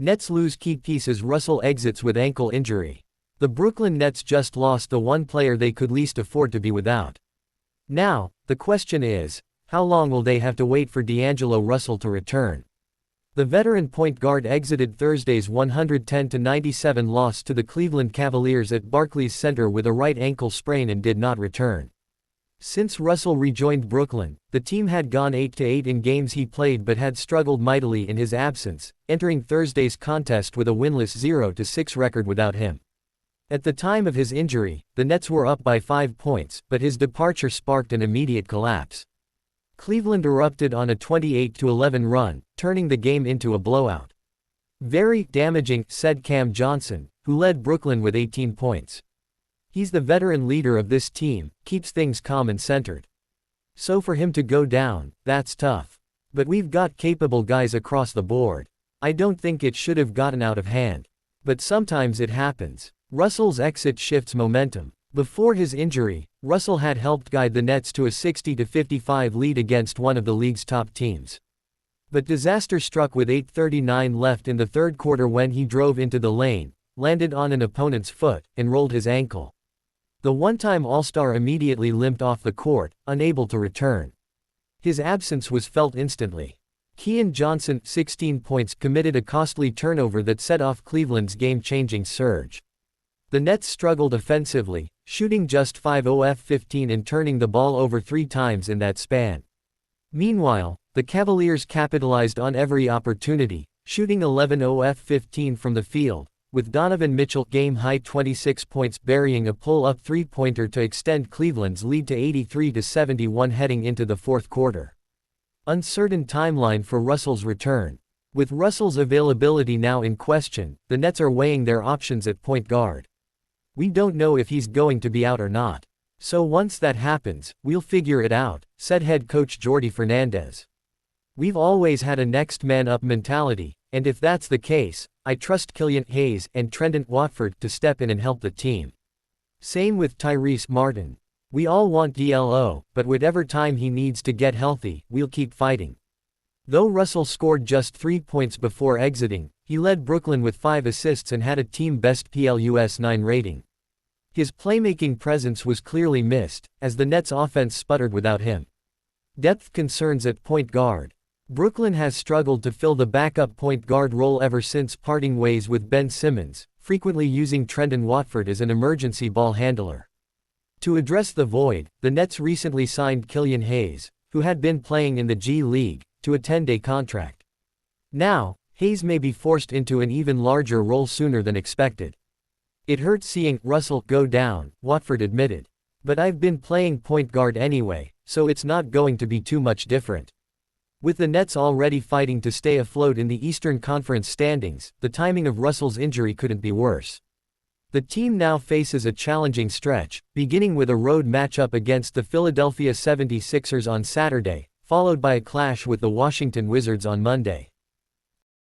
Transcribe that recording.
Nets lose key pieces. Russell exits with ankle injury. The Brooklyn Nets just lost the one player they could least afford to be without. Now, the question is, how long will they have to wait for D'Angelo Russell to return? The veteran point guard exited Thursday's 110-97 loss to the Cleveland Cavaliers at Barclays Center with a right ankle sprain and did not return. Since Russell rejoined Brooklyn, the team had gone 8-8 in games he played but had struggled mightily in his absence, entering Thursday's contest with a winless 0-6 record without him. At the time of his injury, the Nets were up by 5 points, but his departure sparked an immediate collapse. Cleveland erupted on a 28-11 run, turning the game into a blowout. "Very damaging," said Cam Johnson, who led Brooklyn with 18 points. "He's the veteran leader of this team, keeps things calm and centered. So for him to go down, that's tough. But we've got capable guys across the board. I don't think it should have gotten out of hand. But sometimes it happens." Russell's exit shifts momentum. Before his injury, Russell had helped guide the Nets to a 60-55 lead against one of the league's top teams. But disaster struck with 8:39 left in the third quarter when he drove into the lane, landed on an opponent's foot, and rolled his ankle. The one-time All-Star immediately limped off the court, unable to return. His absence was felt instantly. Keon Johnson, 16 points, committed a costly turnover that set off Cleveland's game-changing surge. The Nets struggled offensively, shooting just 5 of 15 and turning the ball over 3 times in that span. Meanwhile, the Cavaliers capitalized on every opportunity, shooting 11 of 15 from the field, with Donovan Mitchell game-high 26 points burying a pull-up three-pointer to extend Cleveland's lead to 83-71 heading into the fourth quarter. Uncertain timeline for Russell's return. With Russell's availability now in question, the Nets are weighing their options at point guard. "We don't know if he's going to be out or not. So once that happens, we'll figure it out," said head coach Jordi Fernandez. "We've always had a next man up mentality, and if that's the case, I trust Killian Hayes and Trendon Watford to step in and help the team. Same with Tyrese Martin. We all want DLO, but whatever time he needs to get healthy, we'll keep fighting." Though Russell scored just 3 points before exiting, he led Brooklyn with 5 assists and had a team-best PLUS 9 rating. His playmaking presence was clearly missed, as the Nets' offense sputtered without him. Depth concerns at point guard. Brooklyn has struggled to fill the backup point guard role ever since parting ways with Ben Simmons, frequently using Trendon Watford as an emergency ball handler. To address the void, the Nets recently signed Killian Hayes, who had been playing in the G League, to a 10-day contract. Now, Hayes may be forced into an even larger role sooner than expected. "It hurts seeing Russell go down," Watford admitted. "But I've been playing point guard anyway, so it's not going to be too much different." With the Nets already fighting to stay afloat in the Eastern Conference standings, the timing of Russell's injury couldn't be worse. The team now faces a challenging stretch, beginning with a road matchup against the Philadelphia 76ers on Saturday, followed by a clash with the Washington Wizards on Monday.